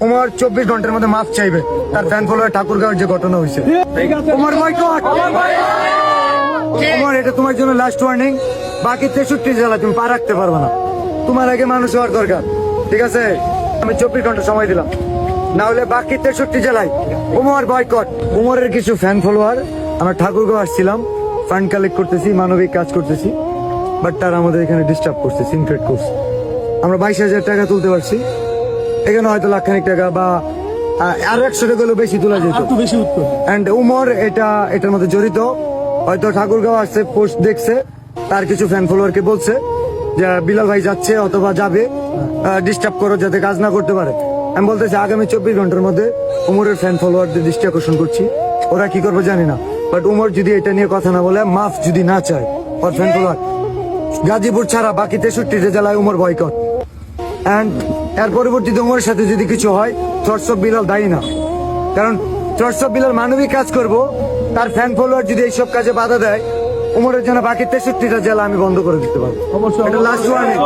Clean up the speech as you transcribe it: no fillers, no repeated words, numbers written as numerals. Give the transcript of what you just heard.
উমর 24 ঘন্টার মধ্যে মাফ চাইবে তার ফ্যান ফলোয়ার ঠাকুরগাঁওয়ের যে ঘটনা হয়েছে। উমর বয়কট। উমর, এটা তোমার জন্য লাস্ট ওয়ার্নিং। বাকি 63 জেলা তুমি পা রাখতে পারবে না। তোমার আগে মানুষ হওয়ার দরকার, ঠিক আছে? আমি 24 ঘন্টা সময় দিলাম, না হলে বাকি 63 জেলায় উমর বয়কট। উমরের কিছু ফ্যান ফলোয়ার, আমরা ঠাকুরগাঁও আসছিলাম, ফান্ড কালেক্ট করতেছি, মানবিক কাজ করতেছি, বাট তারা আমাদের এখানে ডিস্টার্ব করছে, সিনক্রেট করছে। আমরা 22,000 টাকা তুলতে পারছি, এখানে হয়তো লাখখানিক টাকা বা আর 100 টাকা হলেও বেশি তোলা যেত। এন্ড উমর এটার মধ্যে জড়িত। হয়তো ঠাকুরগাঁও আসছে, পোস্ট দেখছে, তার কিছু ফ্যান ফলোয়ারকে বলছে যে বিলাল ভাই যাচ্ছে অথবা যাবে, ডিস্টার্ব করো যাতে কাজ না করতে পারে। আমি বলতেছি আগামী 24 ঘন্টার মধ্যে উমরের ফ্যান ফলোয়ারদের দৃষ্টি আকর্ষণ করছি। ওরা কি করবে জানি না, বাট উমর যদি এটা নিয়ে কথা না বলে, মাফ যদি না চায় ওর ফ্যান ফলোয়ার, গাজীপুর ছাড়া বাকি 63 জেলায় উমর বয়কট। এন্ড এর পরবর্তীতে উমরের সাথে যদি কিছু হয়, থটস অফ বিলাল দায়ী না, কারণ থটস অফ বিলাল মানবিক কাজ করব, তার ফ্যান ফলোয়ার যদি এইসব কাজে বাধা দেয়, উমরের জন্য বাকি 63টা জেলা আমি বন্ধ করে দিতে পারবো। এটা লাস্ট ওয়ার্নিং।